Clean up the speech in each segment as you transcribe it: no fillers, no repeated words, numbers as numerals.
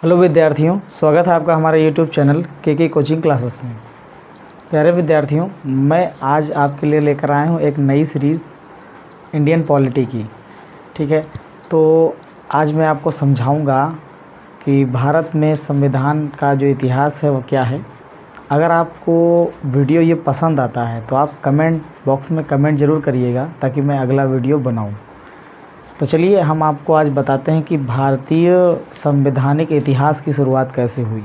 Hello विद्यार्थियों, स्वागत है आपका हमारे यूट्यूब चैनल के कोचिंग क्लासेस में। प्यारे विद्यार्थियों, मैं आज आपके लिए लेकर आया हूँ एक नई सीरीज़ इंडियन पॉलिटी की। ठीक है, तो आज मैं आपको समझाऊंगा कि भारत में संविधान का जो इतिहास है वो क्या है। अगर आपको वीडियो ये पसंद आता है तो आप कमेंट बॉक्स में कमेंट ज़रूर करिएगा ताकि मैं अगला वीडियो बनाऊँ। तो चलिए हम आपको आज बताते हैं कि भारतीय संवैधानिक इतिहास की शुरुआत कैसे हुई।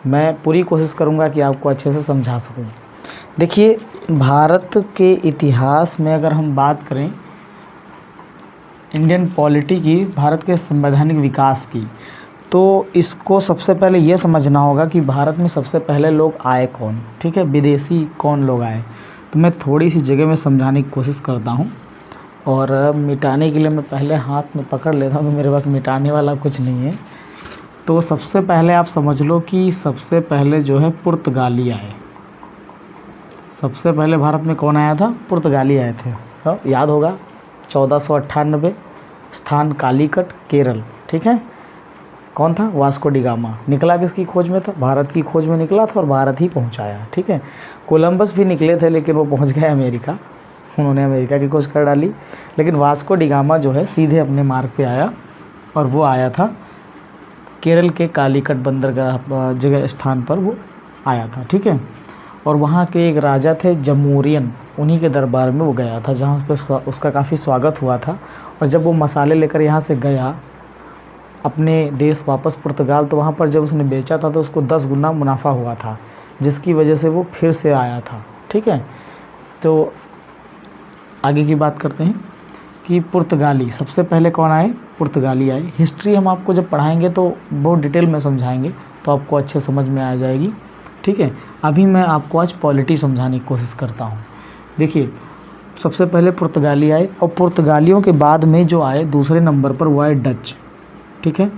मैं पूरी कोशिश करूंगा कि आपको अच्छे से समझा सकूं। देखिए, भारत के इतिहास में अगर हम बात करें इंडियन पॉलिटी की, भारत के संवैधानिक विकास की, तो इसको सबसे पहले ये समझना होगा कि भारत में सबसे पहले लोग आए कौन। ठीक है, विदेशी कौन लोग आए। तो मैं थोड़ी सी जगह में समझाने की कोशिश करता हूँ और मिटाने के लिए मैं पहले हाथ में पकड़ लेता हूँ, तो मेरे पास मिटाने वाला कुछ नहीं है। तो सबसे पहले आप समझ लो कि सबसे पहले जो है पुर्तगाली आए। सबसे पहले भारत में कौन आया था? पुर्तगाली आए थे। तो याद होगा 1498, स्थान कालीकट, केरल। ठीक है, कौन था? Vasco D gamma. निकला किसकी खोज में था? भारत की खोज में निकला था और भारत ही पहुँचाया। ठीक है, कोलंबस भी निकले थे लेकिन वो पहुँच गए अमेरिका, उन्होंने अमेरिका की खोज कर डाली। लेकिन वास्को डी गामा जो है सीधे अपने मार्ग पे आया और वो आया था केरल के कालीकट बंदरगाह जगह स्थान पर वो आया था। ठीक है, और वहाँ के एक राजा थे जमूरियन, उन्हीं के दरबार में वो गया था जहाँ उसका काफ़ी स्वागत हुआ था। और जब वो मसाले लेकर यहाँ से गया अपने देश वापस पुर्तगाल, तो वहाँ पर जब उसने बेचा था तो उसको 10 गुना मुनाफा हुआ था, जिसकी वजह से वो फिर से आया था। ठीक है, तो आगे की बात करते हैं कि पुर्तगाली सबसे पहले कौन आए? पुर्तगाली आए। हिस्ट्री हम आपको जब पढ़ाएंगे तो बहुत डिटेल में समझाएंगे, तो आपको अच्छे समझ में आ जाएगी। ठीक है, अभी मैं आपको आज पॉलिटी समझाने की कोशिश करता हूँ। देखिए, सबसे पहले पुर्तगाली आए और पुर्तगालियों के बाद में जो आए दूसरे नंबर पर वो आए डच। ठीक है,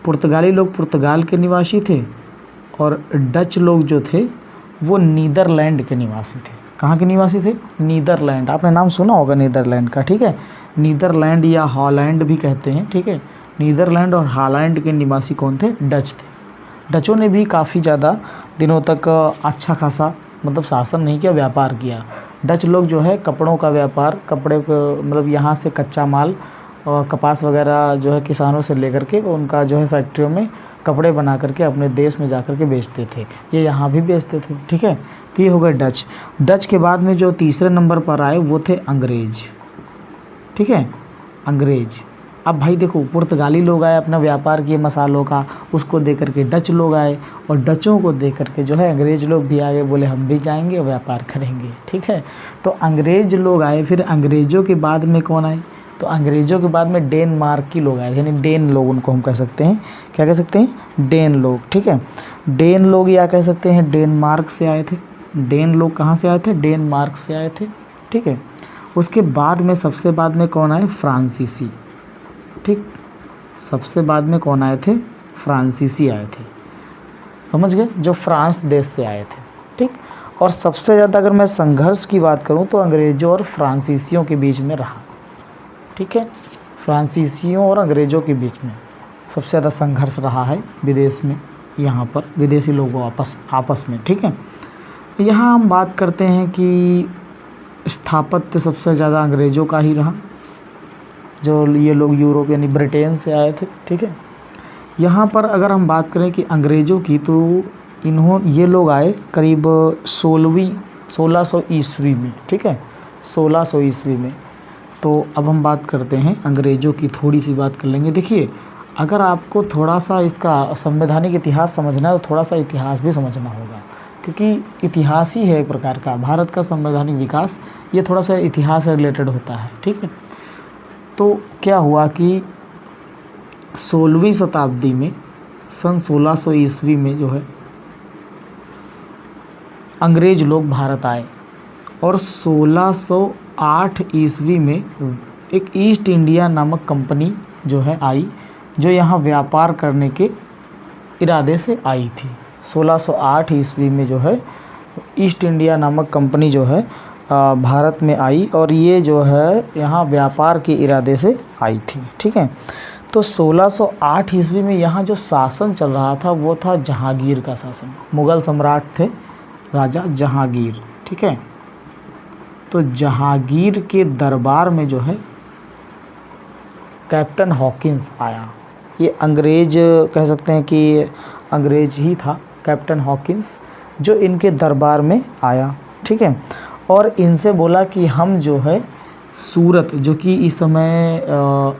पुर्तगाली लोग पुर्तगाल के निवासी थे और डच लोग जो थे वो नीदरलैंड के निवासी थे। कहाँ के निवासी थे? नीदरलैंड। आपने नाम सुना होगा नीदरलैंड का। ठीक है, नीदरलैंड या हॉलैंड भी कहते हैं। ठीक है, नीदरलैंड और हॉलैंड के निवासी कौन थे? डच थे। डचों ने भी काफ़ी ज़्यादा दिनों तक अच्छा खासा मतलब शासन नहीं किया, व्यापार किया। डच लोग जो है कपड़ों का व्यापार, कपड़े को मतलब यहाँ से कच्चा माल और कपास वगैरह जो है किसानों से लेकर के उनका जो है फैक्ट्रियों में कपड़े बना करके अपने देश में जाकर के बेचते थे। ये यहाँ भी बेचते थे। ठीक है, तो ये हो गए डच। डच के बाद में जो तीसरे नंबर पर आए वो थे अंग्रेज। ठीक है, अंग्रेज। अब भाई देखो, पुर्तगाली लोग आए, अपना व्यापार किए मसालों का, उसको दे करके डच लोग आए और डचों को दे करके जो है अंग्रेज लोग भी आगे बोले हम भी जाएंगे और व्यापार करेंगे। ठीक है, तो अंग्रेज लोग आए। फिर अंग्रेजों के बाद में कौन आए? तो अंग्रेजों के बाद में डेनमार्क की लोग आए, यानी डेन लोग उनको हम कह सकते हैं। क्या कह सकते हैं? डेन लोग। ठीक है, डेन लोग या कह सकते हैं डेनमार्क से आए थे। डेन लोग कहाँ से आए थे? डेनमार्क से आए थे। ठीक है, उसके बाद में सबसे बाद में कौन आए? फ्रांसीसी। ठीक, सबसे बाद में कौन आए थे? फ्रांसीसी आए थे। समझ गए? जो फ्रांस देश से आए थे। ठीक, और सबसे ज़्यादा अगर मैं संघर्ष की बात करूँ तो अंग्रेज़ों और फ्रांसीसियों के बीच में रहा। ठीक है, फ्रांसीसियों और अंग्रेज़ों के बीच में सबसे ज़्यादा संघर्ष रहा है विदेश में, यहाँ पर विदेशी लोगों आपस में। ठीक है, यहाँ हम बात करते हैं कि स्थापत्य सबसे ज़्यादा अंग्रेज़ों का ही रहा, जो ये लोग यूरोप यानी ब्रिटेन से आए थे। ठीक है, यहाँ पर अगर हम बात करें कि अंग्रेज़ों की, तो ये लोग आए करीब 1600 ईस्वी में। ठीक है, 1600 ईस्वी में। तो अब हम बात करते हैं अंग्रेज़ों की, थोड़ी सी बात कर लेंगे। देखिए, अगर आपको थोड़ा सा इसका संवैधानिक इतिहास समझना है तो थोड़ा सा इतिहास भी समझना होगा, क्योंकि इतिहास ही है एक प्रकार का। भारत का संवैधानिक विकास ये थोड़ा सा इतिहास से रिलेटेड होता है। ठीक है, तो क्या हुआ कि 16वीं शताब्दी में सन 1600 ईस्वी में जो है अंग्रेज़ लोग भारत आए और 1608 ईस्वी में एक ईस्ट इंडिया नामक कंपनी जो है आई, जो यहाँ व्यापार करने के इरादे से आई थी। 1608 ईस्वी में जो है ईस्ट इंडिया नामक कंपनी जो है भारत में आई और ये जो है यहाँ व्यापार के इरादे से आई थी। ठीक है, तो 1608 ईस्वी में यहाँ जो शासन चल रहा था वो था जहांगीर का शासन। मुग़ल सम्राट थे राजा जहांगीर, ठीक है। तो जहांगीर के दरबार में जो है कैप्टन हॉकिंस आया। ये अंग्रेज कह सकते हैं कि अंग्रेज ही था कैप्टन हॉकिंस, जो इनके दरबार में आया, ठीक है। और इनसे बोला कि हम जो है सूरत, जो कि इस समय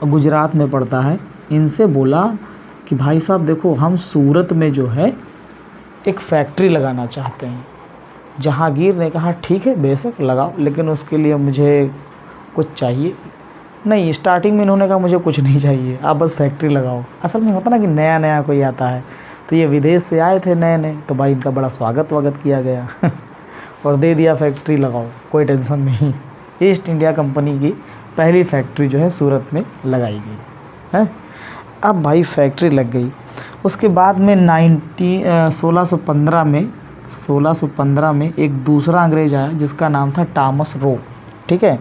गुजरात में पड़ता है, इनसे बोला कि भाई साहब देखो, हम सूरत में जो है एक फैक्ट्री लगाना चाहते हैं। जहांगीर ने कहा ठीक है बेशक लगाओ, लेकिन उसके लिए मुझे कुछ चाहिए। नहीं, स्टार्टिंग में इन्होंने कहा मुझे कुछ नहीं चाहिए, आप बस फैक्ट्री लगाओ। असल में होता ना कि नया नया कोई आता है, तो ये विदेश से आए थे नए नए, तो भाई इनका बड़ा स्वागत वागत किया गया और दे दिया फैक्ट्री लगाओ, कोई टेंशन नहीं। ईस्ट इंडिया कंपनी की पहली फैक्ट्री जो है सूरत में लगाई गई है। अब भाई फैक्ट्री लग गई। उसके बाद में 1615 में एक दूसरा अंग्रेज आया जिसका नाम था टॉमस रो, ठीक है,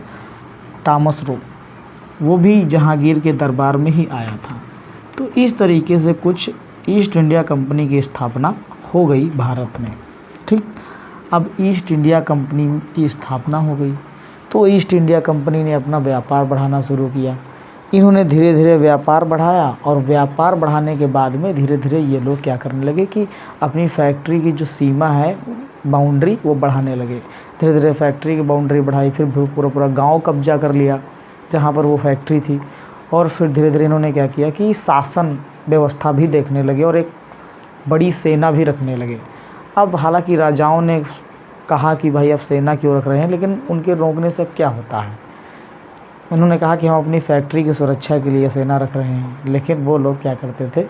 टॉमस रो। वो भी जहांगीर के दरबार में ही आया था। तो इस तरीके से कुछ ईस्ट इंडिया कंपनी की स्थापना हो गई भारत में, ठीक। अब ईस्ट इंडिया कंपनी की स्थापना हो गई तो ईस्ट इंडिया कंपनी ने अपना व्यापार बढ़ाना शुरू किया। इन्होंने धीरे धीरे व्यापार बढ़ाया और व्यापार बढ़ाने के बाद में धीरे धीरे ये लोग क्या करने लगे कि अपनी फैक्ट्री की जो सीमा है, बाउंड्री, वो बढ़ाने लगे। धीरे धीरे फैक्ट्री की बाउंड्री बढ़ाई, फिर पूरा पूरा गांव कब्जा कर लिया जहाँ पर वो फैक्ट्री थी। और फिर धीरे धीरे इन्होंने क्या किया कि शासन व्यवस्था भी देखने लगे और एक बड़ी सेना भी रखने लगे। अब हालांकि राजाओं ने कहा कि भाई अब सेना क्यों रख रहे हैं, लेकिन उनके रोकने से अब क्या होता है। उन्होंने कहा कि हम अपनी फैक्ट्री की सुरक्षा के लिए सेना रख रहे हैं, लेकिन वो लोग क्या करते थे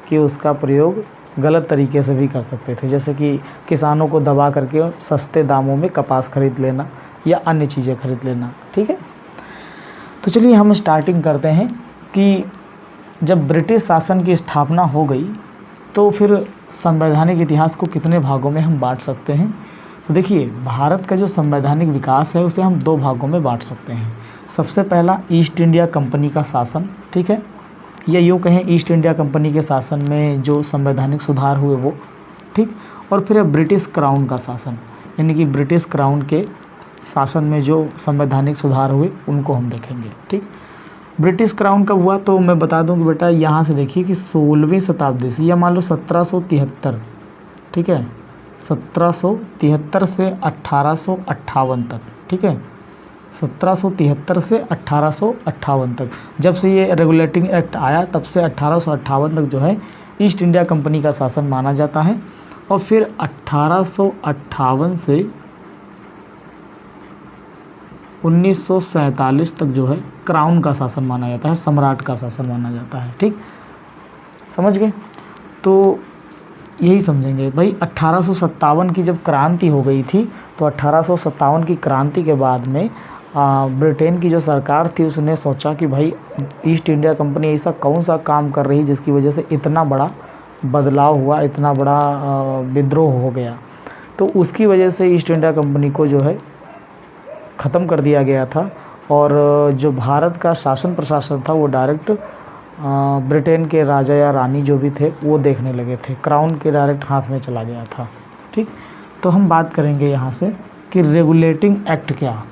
कि उसका प्रयोग गलत तरीके से भी कर सकते थे, जैसे कि किसानों को दबा करके सस्ते दामों में कपास खरीद लेना या अन्य चीज़ें खरीद लेना, ठीक है। तो चलिए हम स्टार्टिंग करते हैं कि जब ब्रिटिश शासन की स्थापना हो गई तो फिर संवैधानिक इतिहास को कितने भागों में हम बांट सकते हैं। तो देखिए, भारत का जो संवैधानिक विकास है उसे हम दो भागों में बांट सकते हैं। सबसे पहला ईस्ट इंडिया कंपनी का शासन, ठीक है, या यूँ कहें ईस्ट इंडिया कंपनी के शासन में जो संवैधानिक सुधार हुए वो, ठीक। और फिर ब्रिटिश क्राउन का शासन, यानी कि ब्रिटिश क्राउन के शासन में जो संवैधानिक सुधार हुए उनको हम देखेंगे, ठीक। ब्रिटिश क्राउन कब हुआ तो मैं बता दूं कि बेटा यहाँ से देखिए कि 16वीं शताब्दी से, या मान लो 1773, ठीक है, 1773 से 1858 तक, ठीक है, 1773 से 1858 तक, जब से ये रेगुलेटिंग एक्ट आया तब से 1858 तक जो है ईस्ट इंडिया कंपनी का शासन माना जाता है। और फिर 1858 से 1947 तक जो है क्राउन का शासन माना जाता है, सम्राट का शासन माना जाता है, ठीक, समझ गए। तो यही समझेंगे भाई। 1857 की जब क्रांति हो गई थी तो 1857 की क्रांति के बाद में ब्रिटेन की जो सरकार थी उसने सोचा कि भाई ईस्ट इंडिया कंपनी ऐसा कौन सा काम कर रही जिसकी वजह से इतना बड़ा बदलाव हुआ, इतना बड़ा विद्रोह हो गया। तो उसकी वजह से ईस्ट इंडिया कंपनी को जो है ख़त्म कर दिया गया था और जो भारत का शासन प्रशासन था वो डायरेक्ट ब्रिटेन के राजा या रानी जो भी थे वो देखने लगे थे, क्राउन के डायरेक्ट हाथ में चला गया था, ठीक। तो हम बात करेंगे यहाँ से कि रेगुलेटिंग एक्ट क्या था।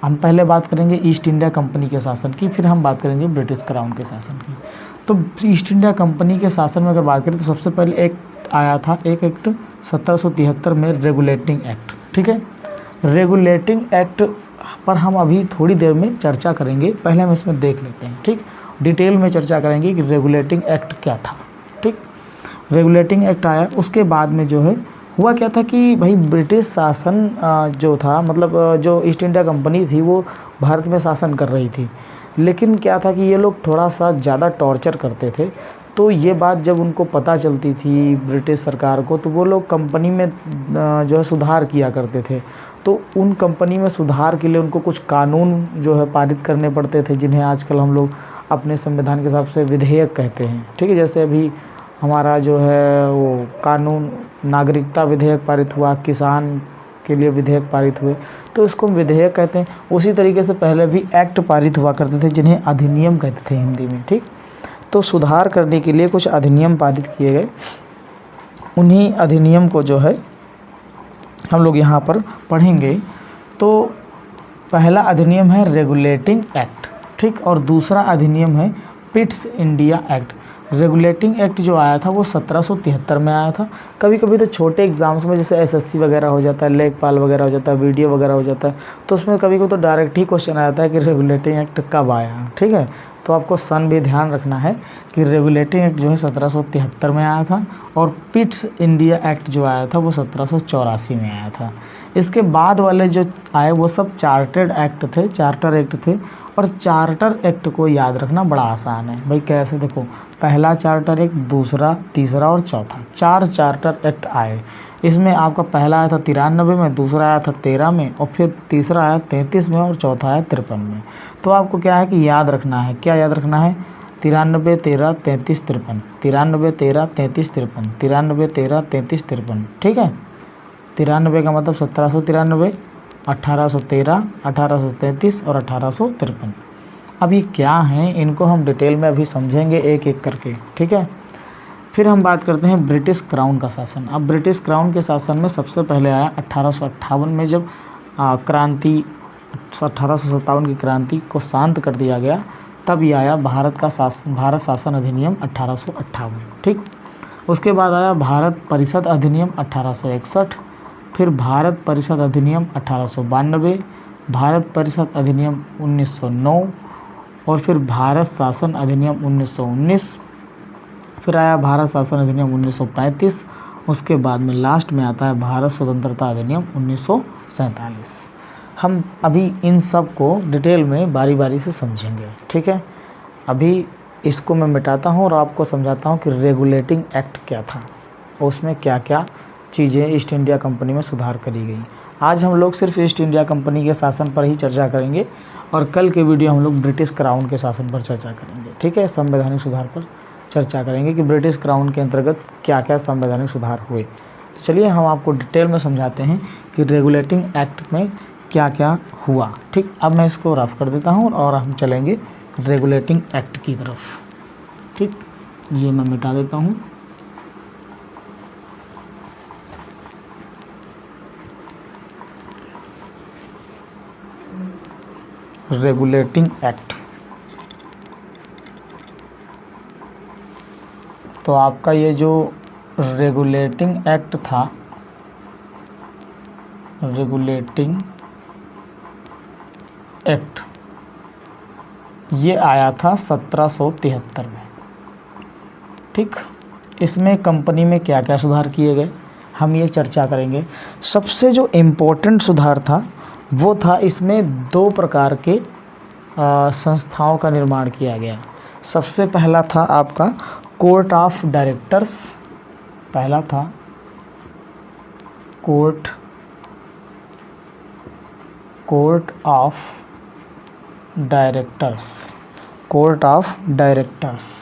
हम पहले बात करेंगे ईस्ट इंडिया कंपनी के शासन की, फिर हम बात करेंगे ब्रिटिश क्राउन के शासन की। तो ईस्ट इंडिया कंपनी के शासन में अगर बात करें तो सबसे पहले एक्ट आया था, एक एक्ट 1773 में, रेगुलेटिंग एक्ट, ठीक है। रेगुलेटिंग एक्ट पर हम अभी थोड़ी देर में चर्चा करेंगे, पहले हम इसमें देख लेते हैं, ठीक। डिटेल में चर्चा करेंगे कि रेगुलेटिंग एक्ट क्या था, ठीक। रेगुलेटिंग एक्ट आया, उसके बाद में जो है हुआ क्या था कि भाई ब्रिटिश शासन जो था, मतलब जो ईस्ट इंडिया कंपनी थी वो भारत में शासन कर रही थी, लेकिन क्या था कि ये लोग थोड़ा सा ज़्यादा टॉर्चर करते थे। तो ये बात जब उनको पता चलती थी ब्रिटिश सरकार को, तो वो लोग कंपनी में जो है सुधार किया करते थे। तो उन कंपनी में सुधार के लिए उनको कुछ कानून जो है पारित करने पड़ते थे, जिन्हें आजकल हम लोग अपने संविधान के हिसाब से विधेयक कहते हैं, ठीक है। जैसे अभी हमारा जो है वो कानून नागरिकता विधेयक पारित हुआ, किसान के लिए विधेयक पारित हुए, तो इसको हम विधेयक कहते हैं। उसी तरीके से पहले भी एक्ट पारित हुआ करते थे जिन्हें अधिनियम कहते थे हिंदी में, ठीक। तो सुधार करने के लिए कुछ अधिनियम पारित किए गए। उन्हीं अधिनियम को जो है हम लोग यहाँ पर पढ़ेंगे। तो पहला अधिनियम है रेगुलेटिंग एक्ट, ठीक, और दूसरा अधिनियम है Pitt's India act. Regulating act जो आया था वो 1773 में आया था। कभी कभी तो छोटे एग्जाम्स में जैसे एसएससी वगैरह हो जाता है, लेखपाल वगैरह हो जाता है, वीडियो वगैरह हो जाता है, तो उसमें कभी कभी तो डायरेक्ट ही क्वेश्चन आता है कि रेगुलेटिंग एक्ट कब आया, ठीक है। तो आपको सन भी ध्यान रखना है कि रेगुलेटिंग एक्ट जो है 1773 में आया था और पिट्स इंडिया एक्ट जो आया था वो 1784 में आया था। इसके बाद वाले जो आए वो सब चार्टर एक्ट थे। और चार्टर एक्ट को याद रखना बड़ा आसान है भाई। कैसे, देखो, पहला चार्टर एक्ट, दूसरा, तीसरा और चौथा, 4 चार्टर एक्ट आए। इसमें आपका पहला आया था 93 में, दूसरा आया था 13 में, और फिर तीसरा आया 33 में और चौथा आया 53 में। तो आपको क्या है कि याद रखना है, क्या याद रखना है? 93, 13, 33, 53, 93, 13, 33, 53, 93, 13, 33, 53, ठीक है। 93 का मतलब 1793, 1813, 1833 और 1853। अब ये क्या हैं, इनको हम डिटेल में अभी समझेंगे एक एक करके, ठीक है। फिर हम बात करते हैं ब्रिटिश क्राउन का शासन। अब ब्रिटिश क्राउन के शासन में सबसे पहले आया 1858 में, जब क्रांति 1857 की क्रांति को शांत कर दिया गया, तब ये आया भारत शासन अधिनियम 1858, ठीक। उसके बाद आया भारत परिषद अधिनियम 1861, फिर भारत परिषद अधिनियम 1892, भारत परिषद अधिनियम 1909, और फिर भारत शासन अधिनियम 1919, फिर आया भारत शासन अधिनियम 1935, उसके बाद में लास्ट में आता है भारत स्वतंत्रता अधिनियम 1947। हम अभी इन सब को डिटेल में बारी बारी से समझेंगे, ठीक है। अभी इसको मैं मिटाता हूँ और आपको समझाता हूँ कि रेगुलेटिंग एक्ट क्या था और उसमें क्या क्या चीज़ें ईस्ट इंडिया कंपनी में सुधार करी गई। आज हम लोग सिर्फ ईस्ट इंडिया कंपनी के शासन पर ही चर्चा करेंगे और कल के वीडियो हम लोग ब्रिटिश क्राउन के शासन पर चर्चा करेंगे, ठीक है। संवैधानिक सुधार पर चर्चा करेंगे कि ब्रिटिश क्राउन के अंतर्गत क्या क्या संवैधानिक सुधार हुए। तो चलिए हम आपको डिटेल में समझाते हैं कि रेगुलेटिंग एक्ट में क्या क्या हुआ, ठीक। अब मैं इसको रफ कर देता हूँ और हम चलेंगे रेगुलेटिंग एक्ट की तरफ, ठीक। ये मैं मिटा देता हूँ। रेगुलेटिंग एक्ट, तो आपका ये जो रेगुलेटिंग एक्ट था, रेगुलेटिंग एक्ट, ये आया था 1773 में, ठीक। इसमें कंपनी में क्या क्या सुधार किए गए हम ये चर्चा करेंगे। सबसे जो इम्पोर्टेंट सुधार था वो था इसमें 2 प्रकार के संस्थाओं का निर्माण किया गया। सबसे पहला था आपका कोर्ट ऑफ डायरेक्टर्स, पहला था court of directors, court of directors.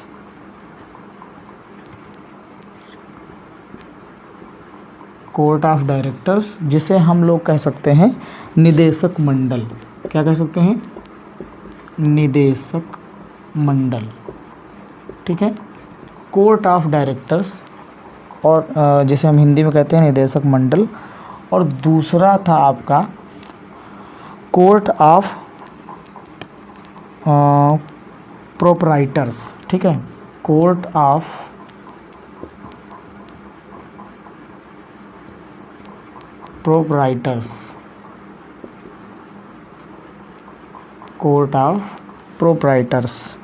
Court of directors जिसे हम लोग कह सकते हैं निदेशक मंडल। क्या कह सकते हैं? निदेशक मंडल, ठीक है। कोर्ट ऑफ डायरेक्टर्स, और जिसे हम हिंदी में कहते हैं निदेशक मंडल। और दूसरा था आपका कोर्ट ऑफ प्रोपराइटर्स, ठीक है। Court of proprietors, court of proprietors.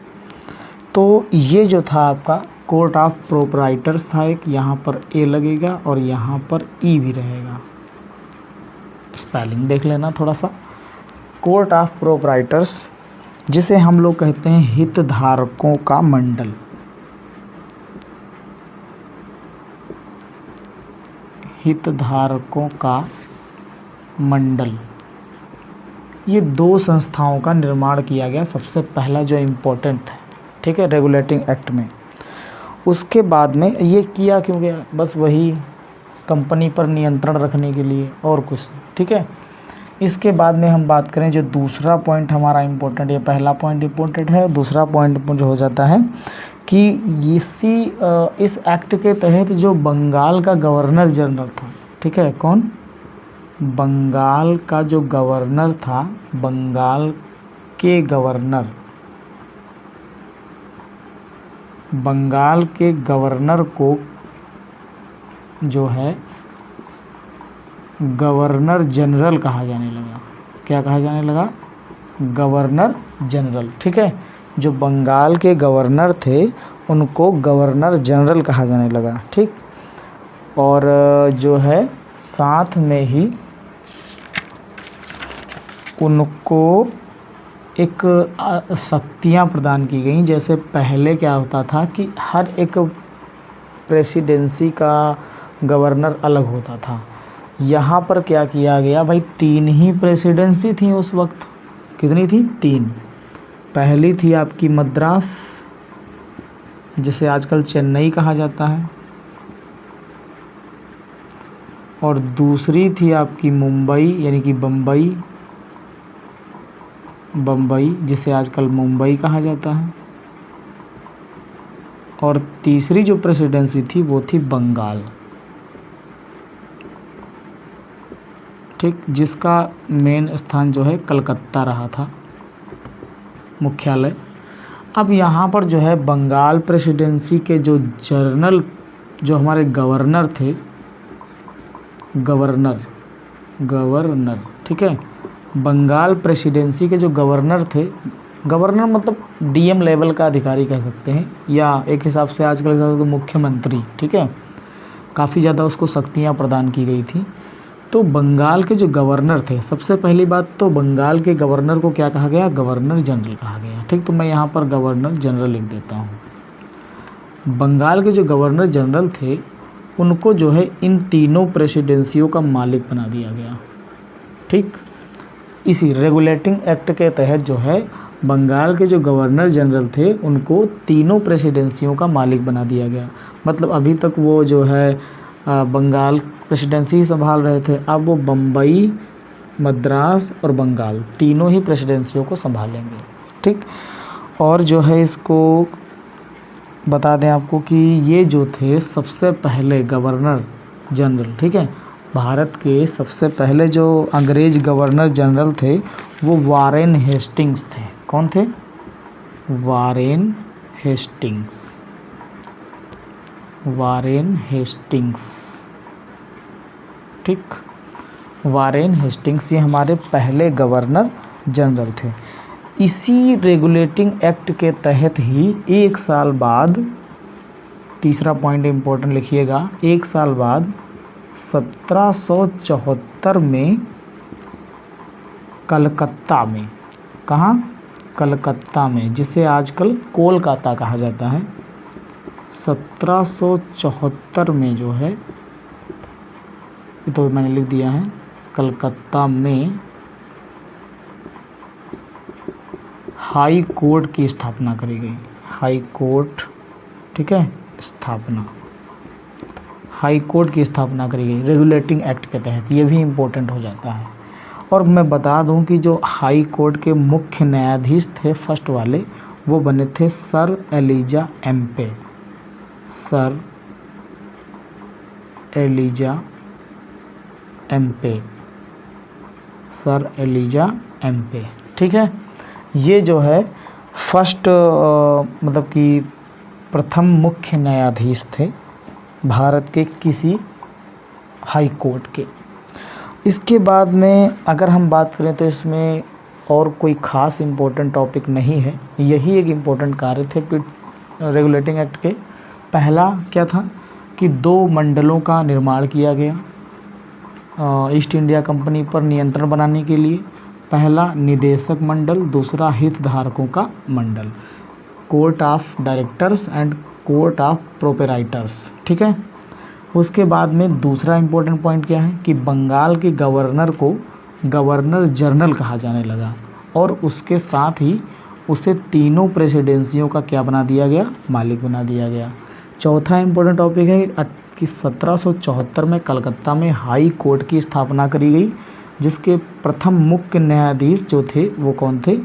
तो ये जो था आपका कोर्ट ऑफ प्रोपराइटर्स था, एक यहाँ पर ए लगेगा और यहाँ पर ई भी रहेगा, स्पेलिंग देख लेना थोड़ा सा। कोर्ट ऑफ प्रोपराइटर्स जिसे हम लोग कहते हैं हितधारकों का मंडल, हितधारकों का मंडल। ये 2 संस्थाओं का निर्माण किया गया, सबसे पहला जो इम्पोर्टेंट है, ठीक है, रेगुलेटिंग एक्ट में। उसके बाद में ये किया क्यों गया? बस वही कंपनी पर नियंत्रण रखने के लिए, और कुछ, ठीक है। इसके बाद में हम बात करें जो दूसरा पॉइंट हमारा इम्पोर्टेंट, ये पहला पॉइंट इम्पोर्टेंट है, दूसरा पॉइंट जो हो जाता है कि इस एक्ट के तहत जो बंगाल का गवर्नर जनरल था, ठीक है, कौन, बंगाल का जो गवर्नर था, बंगाल के गवर्नर को जो है गवर्नर जनरल कहा जाने लगा। क्या कहा जाने लगा? गवर्नर जनरल, ठीक है। जो बंगाल के गवर्नर थे उनको गवर्नर जनरल कहा जाने लगा, ठीक। और जो है साथ में ही उनको एक शक्तियाँ प्रदान की गई। जैसे पहले क्या होता था कि हर एक प्रेसिडेंसी का गवर्नर अलग होता था। यहाँ पर क्या किया गया भाई, 3 ही प्रेसिडेंसी थी उस वक्त। कितनी थी? 3। पहली थी आपकी मद्रास, जिसे आजकल चेन्नई कहा जाता है, और दूसरी थी आपकी मुंबई यानी कि बम्बई, जिसे आजकल मुंबई कहा जाता है, और तीसरी जो प्रेसिडेंसी थी वो थी बंगाल, ठीक, जिसका मेन स्थान जो है कलकत्ता रहा था, मुख्यालय। अब यहाँ पर जो है बंगाल प्रेसिडेंसी के जो हमारे गवर्नर थे, गवर्नर, ठीक है, बंगाल प्रेसिडेंसी के जो गवर्नर थे, गवर्नर मतलब डीएम लेवल का अधिकारी कह सकते हैं, या एक हिसाब से आजकल तो मुख्यमंत्री, ठीक है। काफ़ी ज़्यादा उसको शक्तियाँ प्रदान की गई थी। तो बंगाल के जो गवर्नर थे, सबसे पहली बात तो बंगाल के गवर्नर को क्या कहा गया? गवर्नर जनरल कहा गया, ठीक। तो मैं यहाँ पर गवर्नर जनरल लिख देता हूँ। बंगाल के जो गवर्नर जनरल थे उनको जो है इन तीनों प्रेसिडेंसियों का मालिक बना दिया गया, ठीक। इसी रेगुलेटिंग एक्ट के तहत जो है बंगाल के जो गवर्नर जनरल थे उनको तीनों प्रेसिडेंसियों का मालिक बना दिया गया। मतलब अभी तक वो जो है बंगाल प्रेसिडेंसी ही संभाल रहे थे, अब वो बम्बई, मद्रास और बंगाल तीनों ही प्रेसिडेंसियों को संभालेंगे, ठीक। और जो है इसको बता दें आपको कि ये जो थे सबसे पहले गवर्नर जनरल, ठीक है, भारत के सबसे पहले जो अंग्रेज गवर्नर जनरल थे वो वारेन हेस्टिंग्स थे। कौन थे? वारेन हेस्टिंग्स, ठीक। वारेन हेस्टिंग्स ये हमारे पहले गवर्नर जनरल थे। इसी रेगुलेटिंग एक्ट के तहत ही 1 साल बाद, तीसरा पॉइंट इम्पोर्टेंट लिखिएगा, 1 साल बाद 1774 में कलकत्ता में, कहाँ? कलकत्ता में, जिसे आजकल कोलकाता कहा जाता है, 1774 में जो है, ये तो मैंने लिख दिया है, कलकत्ता में हाई कोर्ट की स्थापना करी गई। हाई कोर्ट, ठीक है, स्थापना, हाई कोर्ट की स्थापना करी गई रेगुलेटिंग एक्ट के तहत। ये भी इम्पोर्टेंट हो जाता है। और मैं बता दूं कि जो हाई कोर्ट के मुख्य न्यायाधीश थे फर्स्ट वाले, वो बने थे sir Elijah Impey, sir Elijah Impey, ठीक है। ये जो है फर्स्ट मतलब कि प्रथम मुख्य न्यायाधीश थे भारत के किसी हाई कोर्ट के। इसके बाद में अगर हम बात करें तो इसमें और कोई ख़ास इम्पोर्टेंट टॉपिक नहीं है, यही एक इम्पोर्टेंट कार्य थे रेगुलेटिंग एक्ट के। पहला क्या था कि 2 मंडलों का निर्माण किया गया ईस्ट इंडिया कंपनी पर नियंत्रण बनाने के लिए। पहला निदेशक मंडल, दूसरा हितधारकों का मंडल, court of directors and court of proprietors, ठीक है। उसके बाद में दूसरा इम्पोर्टेंट पॉइंट क्या है कि बंगाल के गवर्नर को गवर्नर जनरल कहा जाने लगा, और उसके साथ ही उसे तीनों प्रेसिडेंसियों का क्या बना दिया गया? मालिक बना दिया गया। चौथा इम्पोर्टेंट टॉपिक है कि 1774 में कलकत्ता में हाई कोर्ट की स्थापना करी गई, जिसके प्रथम मुख्य न्यायाधीश जो थे वो कौन थे?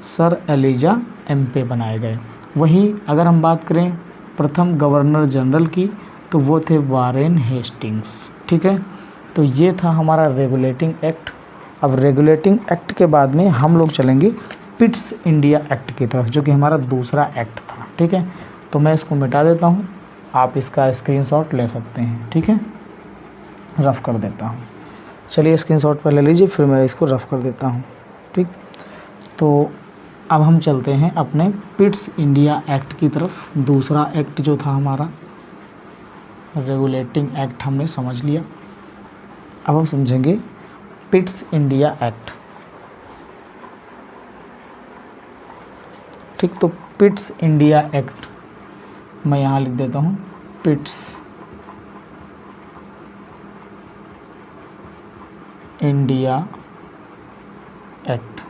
सर एलिजा एम्पे बनाए गए। वहीं अगर हम बात करें प्रथम गवर्नर जनरल की, तो वो थे वारेन हेस्टिंग्स। ठीक है, तो ये था हमारा रेगुलेटिंग एक्ट। अब रेगुलेटिंग एक्ट के बाद में हम लोग चलेंगे पिट्स इंडिया एक्ट की तरफ, जो कि हमारा दूसरा एक्ट था। ठीक है, तो मैं इसको मिटा देता हूँ, आप इसका स्क्रीनशॉट ले सकते हैं। ठीक है, रफ़ कर देता हूँ। चलिए स्क्रीनशॉट पर ले लीजिए, फिर मैं इसको रफ़ कर देता हूँ। ठीक, तो अब हम चलते हैं अपने पिट्स इंडिया एक्ट की तरफ। दूसरा एक्ट जो था हमारा रेगुलेटिंग एक्ट हमने समझ लिया। अब हम समझेंगे पिट्स इंडिया एक्ट। ठीक, तो पिट्स इंडिया एक्ट मैं यहाँ लिख देता हूँ, पिट्स इंडिया एक्ट।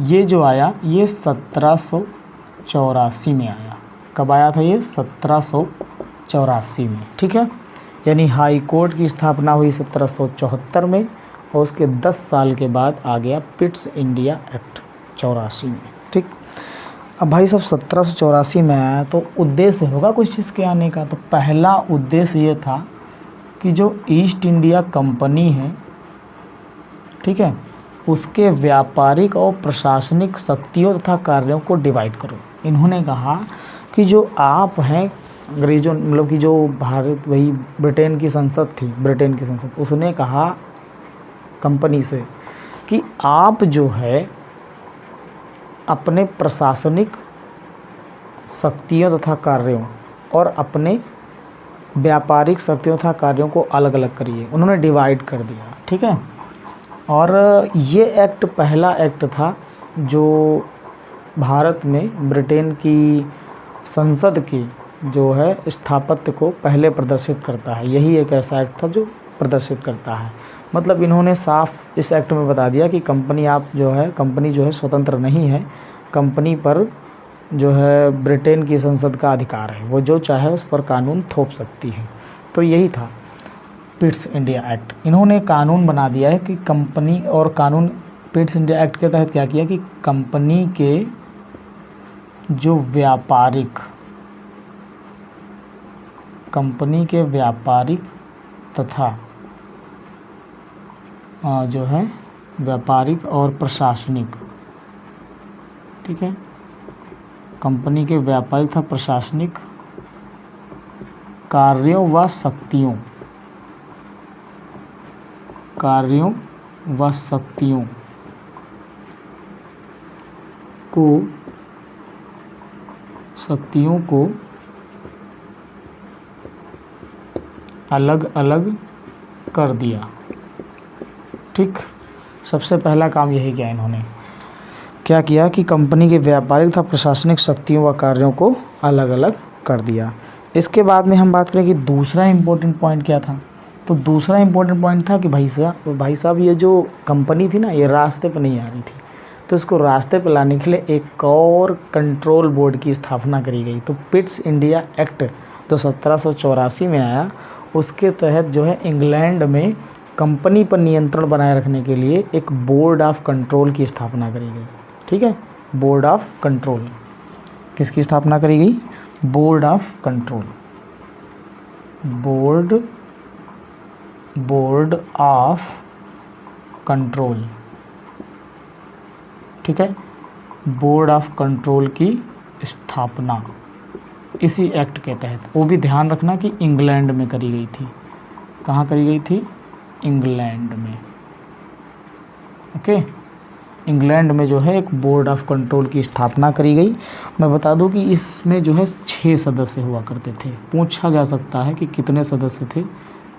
ये जो आया ये 1784 में आया। कब आया था ये? 1784 में। ठीक है, यानी हाई कोर्ट की स्थापना हुई 1774 में, और उसके 10 साल के बाद आ गया पिट्स इंडिया एक्ट 84 में। ठीक, अब भाई साहब 1784 में आया तो उद्देश्य होगा कुछ चीज़ के आने का। तो पहला उद्देश्य ये था कि जो ईस्ट इंडिया कंपनी है, ठीक है, उसके व्यापारिक और प्रशासनिक शक्तियों तथा कार्यों को डिवाइड करो। इन्होंने कहा कि जो आप हैं अंग्रेजों, मतलब कि जो भारत, वही ब्रिटेन की संसद थी, ब्रिटेन की संसद, उसने कहा कंपनी से कि आप जो है अपने प्रशासनिक शक्तियों तथा कार्यों और अपने व्यापारिक शक्तियों तथा कार्यों को अलग अलग करिए। उन्होंने डिवाइड कर दिया। ठीक है, और ये एक्ट पहला एक्ट था जो भारत में ब्रिटेन की संसद की जो है स्थापत्य को पहले प्रदर्शित करता है। यही एक ऐसा एक्ट था जो प्रदर्शित करता है। मतलब इन्होंने साफ इस एक्ट में बता दिया कि कंपनी जो है स्वतंत्र नहीं है, कंपनी पर जो है ब्रिटेन की संसद का अधिकार है, वो जो चाहे उस पर कानून थोप सकती है। तो यही था पिट्स इंडिया एक्ट। इन्होंने कानून बना दिया है कि कंपनी, और कानून पिट्स इंडिया एक्ट के तहत क्या किया कि कंपनी के जो व्यापारिक तथा जो है व्यापारिक और प्रशासनिक, ठीक है, कंपनी के व्यापारिक तथा प्रशासनिक कार्यों व शक्तियों को अलग अलग कर दिया। ठीक, सबसे पहला काम यही किया इन्होंने। क्या किया कि कंपनी के व्यापारिक तथा प्रशासनिक शक्तियों व कार्यों को अलग अलग कर दिया। इसके बाद में हम बात करें कि दूसरा इम्पोर्टेंट पॉइंट क्या था। तो दूसरा इम्पोर्टेंट पॉइंट था कि भाई साहब ये जो कंपनी थी ना, ये रास्ते पर नहीं आ रही थी, तो इसको रास्ते पर लाने के लिए एक और कंट्रोल बोर्ड की स्थापना करी गई। तो पिट्स इंडिया एक्ट जो 1784 में आया, उसके तहत जो है इंग्लैंड में कंपनी पर नियंत्रण बनाए रखने के लिए एक बोर्ड ऑफ कंट्रोल की स्थापना करी गई। ठीक है, बोर्ड ऑफ कंट्रोल, किसकी स्थापना करी गई? Board of control, board of control. ठीक है, बोर्ड ऑफ कंट्रोल की स्थापना इसी एक्ट के तहत, वो भी ध्यान रखना कि इंग्लैंड में करी गई थी। कहाँ करी गई थी? इंग्लैंड में। ओके, इंग्लैंड में जो है एक बोर्ड ऑफ कंट्रोल की स्थापना करी गई। मैं बता दूं कि इसमें जो है 6 सदस्य हुआ करते थे। पूछा जा सकता है कि कितने सदस्य थे,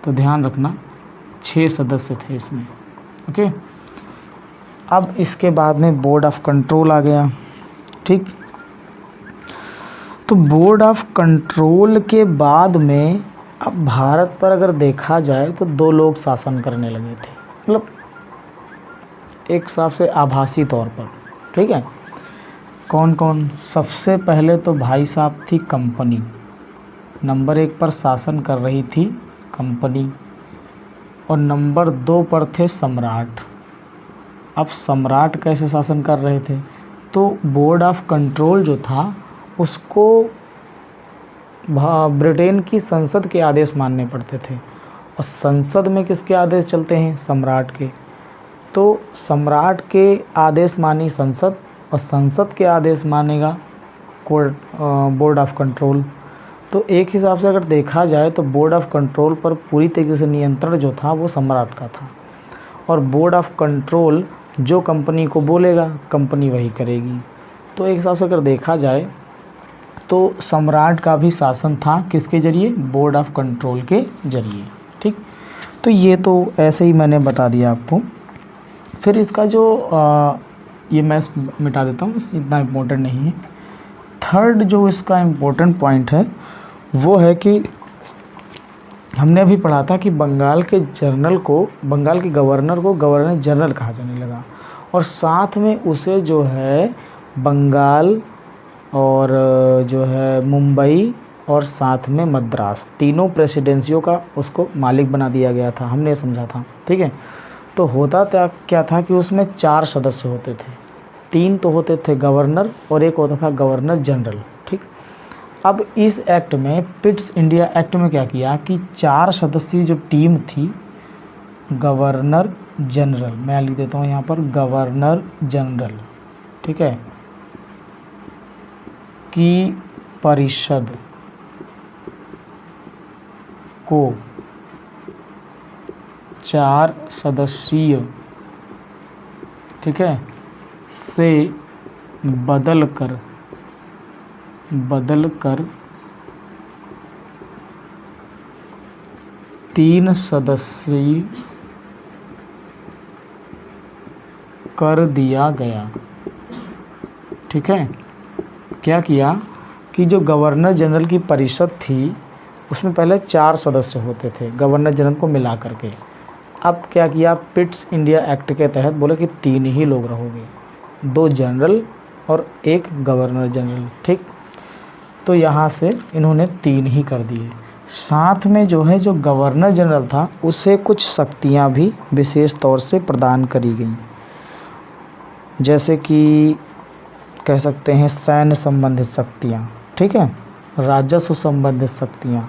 तो ध्यान रखना 6 सदस्य थे इसमें। ओके, अब इसके बाद में बोर्ड ऑफ कंट्रोल आ गया। ठीक, तो बोर्ड ऑफ कंट्रोल के बाद में अब भारत पर अगर देखा जाए तो 2 लोग शासन करने लगे थे, मतलब एक हिसाब से आभासी तौर पर। ठीक है, कौन कौन? सबसे पहले तो भाई साहब थी कंपनी, नंबर 1 पर शासन कर रही थी कंपनी, और नंबर 2 पर थे सम्राट। अब सम्राट कैसे शासन कर रहे थे? तो बोर्ड ऑफ कंट्रोल जो था उसको ब्रिटेन की संसद के आदेश मानने पड़ते थे, और संसद में किसके आदेश चलते हैं? सम्राट के। तो सम्राट के आदेश मानी संसद, और संसद के आदेश मानेगा कोर्ट बोर्ड ऑफ कंट्रोल। तो एक हिसाब से अगर देखा जाए तो बोर्ड ऑफ कंट्रोल पर पूरी तरीके से नियंत्रण जो था वो सम्राट का था, और बोर्ड ऑफ कंट्रोल जो कंपनी को बोलेगा कंपनी वही करेगी। तो एक हिसाब से अगर देखा जाए तो सम्राट का भी शासन था किसके ज़रिए? बोर्ड ऑफ कंट्रोल के ज़रिए। ठीक, तो ये तो ऐसे ही मैंने बता दिया आपको। फिर इसका जो ये मैं मिटा देता हूँ, इतना इम्पोर्टेंट नहीं है। थर्ड जो इसका इम्पोर्टेंट पॉइंट है वो है कि हमने अभी पढ़ा था कि बंगाल के गवर्नर को गवर्नर जनरल कहा जाने लगा, और साथ में उसे जो है बंगाल और जो है मुंबई और साथ में मद्रास, तीनों प्रेसिडेंसियों का उसको मालिक बना दिया गया था, हमने समझा था। ठीक है, तो होता क्या था कि उसमें 4 सदस्य होते थे, 3 तो होते थे गवर्नर और एक होता था गवर्नर जनरल। ठीक, अब इस एक्ट में, पिट्स इंडिया एक्ट में क्या किया कि 4 सदस्यीय जो टीम थी, गवर्नर जनरल, मैं लिख देता हूँ यहाँ पर गवर्नर जनरल, ठीक है, की परिषद को 4 सदस्यीय, ठीक है, से बदल कर 3 सदस्यीय कर दिया गया। ठीक है, क्या किया कि जो गवर्नर जनरल की परिषद थी उसमें पहले 4 सदस्य होते थे गवर्नर जनरल को मिला करके। अब क्या किया, पिट्स इंडिया एक्ट के तहत बोले कि 3 ही लोग रहोगे, 2 जनरल और 1 गवर्नर जनरल। ठीक, तो यहाँ से इन्होंने 3 ही कर दिए। साथ में जो है जो गवर्नर जनरल था उसे कुछ शक्तियाँ भी विशेष तौर से प्रदान करी गई, जैसे कि कह सकते हैं सैन्य संबंधित शक्तियाँ, ठीक है, राजस्व संबंधित शक्तियाँ,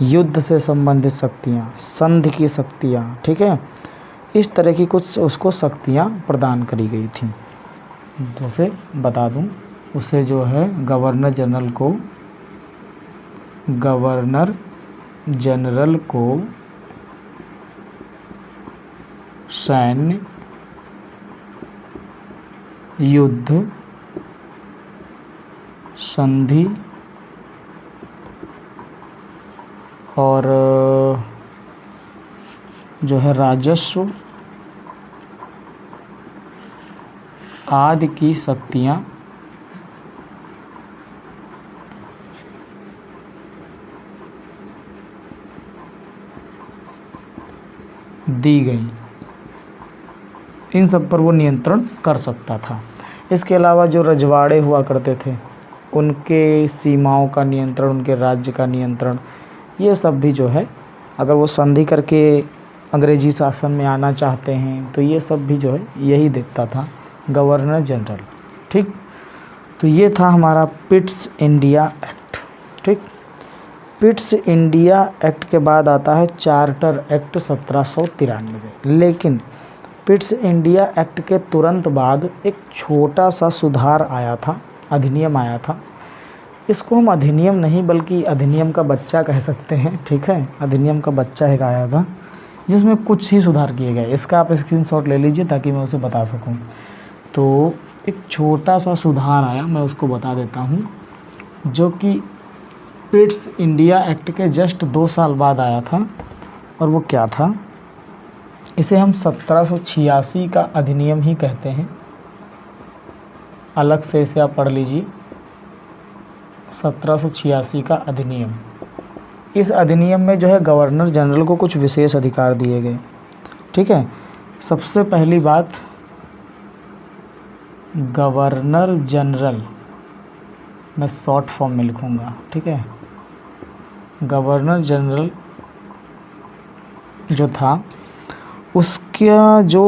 युद्ध से संबंधित शक्तियाँ, संधि की शक्तियाँ, ठीक है, इस तरह की कुछ उसको शक्तियाँ प्रदान करी गई थी। जैसे बता दूं, उसे जो है गवर्नर जनरल को सैन्य, युद्ध, संधि और जो है राजस्व आदि की शक्तियाँ दी गई। इन सब पर वो नियंत्रण कर सकता था। इसके अलावा जो रजवाड़े हुआ करते थे उनके सीमाओं का नियंत्रण, उनके राज्य का नियंत्रण, ये सब भी जो है अगर वो संधि करके अंग्रेजी शासन में आना चाहते हैं तो ये सब भी जो है यही देखता था गवर्नर जनरल। ठीक, तो ये था हमारा पिट्स इंडिया एक्ट। ठीक, पिट्स इंडिया एक्ट के बाद आता है चार्टर एक्ट 1793। लेकिन पिट्स इंडिया एक्ट के तुरंत बाद एक छोटा सा सुधार आया था, अधिनियम आया था। इसको हम अधिनियम नहीं बल्कि अधिनियम का बच्चा कह सकते हैं। ठीक है, अधिनियम का बच्चा एक आया था जिसमें कुछ ही सुधार किए गए। इसका आप स्क्रीनशॉट ले लीजिए ताकि मैं उसे बता सकूं। तो एक छोटा सा सुधार आया, मैं उसको बता देता हूं, जो कि पिट्स इंडिया एक्ट के जस्ट 2 साल बाद आया था। और वो क्या था, इसे हम 1786 का अधिनियम ही कहते हैं। अलग से इसे आप पढ़ लीजिए, 1786 का अधिनियम। इस अधिनियम में जो है गवर्नर जनरल को कुछ विशेष अधिकार दिए गए। ठीक है, सबसे पहली बात, गवर्नर जनरल, मैं शॉर्ट फॉर्म में लिखूँगा। ठीक है, गवर्नर जनरल जो था उसका जो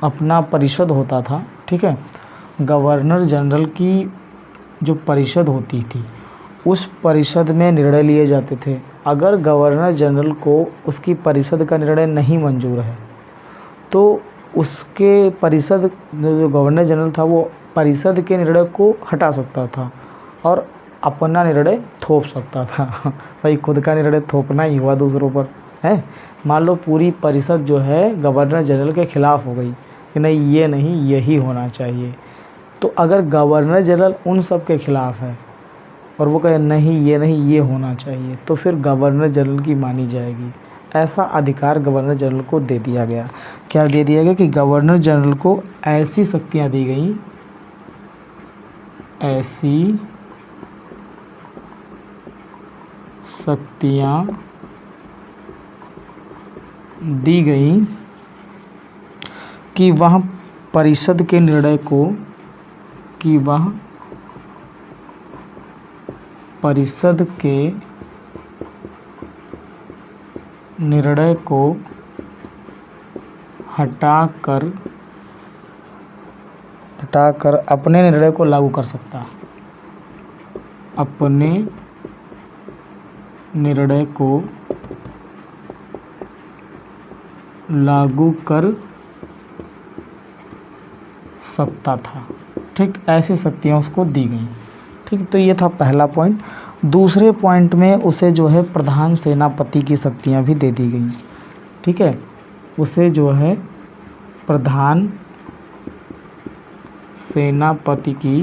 अपना परिषद होता था, ठीक है। गवर्नर जनरल की जो परिषद होती थी उस परिषद में निर्णय लिए जाते थे। अगर गवर्नर जनरल को उसकी परिषद का निर्णय नहीं मंजूर है तो उसके परिषद जो गवर्नर जनरल था वो परिषद के निर्णय को हटा सकता था और अपना निर्णय थोप सकता था। भाई खुद का निर्णय थोपना ही हुआ दूसरों पर, है। मान लो पूरी परिषद जो है गवर्नर जनरल के खिलाफ हो गई कि नहीं ये नहीं यही होना चाहिए, तो अगर गवर्नर जनरल उन सब के खिलाफ है और वो कहे नहीं ये होना चाहिए, तो फिर गवर्नर जनरल की मानी जाएगी। ऐसा अधिकार गवर्नर जनरल को दे दिया गया। क्या दे दिया गया कि गवर्नर जनरल को ऐसी शक्तियाँ दी गई, ऐसी शक्तियाँ दी गई कि वह परिषद के निर्णय को परिषद के निर्णय को हटाकर अपने निर्णय को लागू कर सकता, अपने निर्णय को लागू कर सकता था। ठीक, ऐसी शक्तियाँ उसको दी गई। ठीक, तो ये था पहला पॉइंट। दूसरे पॉइंट में उसे जो है प्रधान सेनापति की शक्तियाँ भी दे दी गई। ठीक है, उसे जो है प्रधान सेनापति की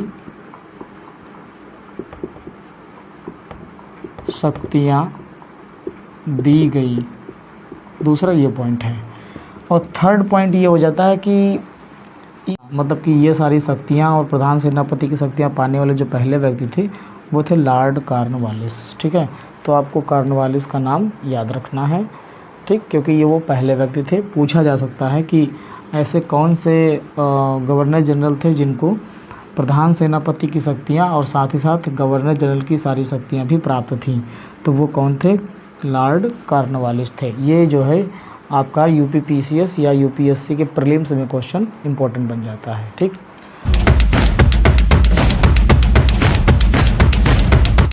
शक्तियाँ दी गई। दूसरा ये पॉइंट है। और थर्ड पॉइंट ये हो जाता है कि मतलब कि ये सारी शक्तियाँ और प्रधान सेनापति की शक्तियाँ पाने वाले जो पहले व्यक्ति थे वो थे लॉर्ड कॉर्नवालिस। ठीक है, तो आपको कॉर्नवालिस का नाम याद रखना है। ठीक, क्योंकि ये वो पहले व्यक्ति थे। पूछा जा सकता है कि ऐसे कौन से गवर्नर जनरल थे जिनको प्रधान सेनापति की शक्तियाँ और साथ ही साथ गवर्नर जनरल की सारी शक्तियाँ भी प्राप्त थीं, तो वो कौन थे? लॉर्ड कॉर्नवालिस थे। ये जो है आपका यूपीपीसीएस या यूपीएससी के प्रीलिम्स में क्वेश्चन इंपॉर्टेंट बन जाता है। ठीक।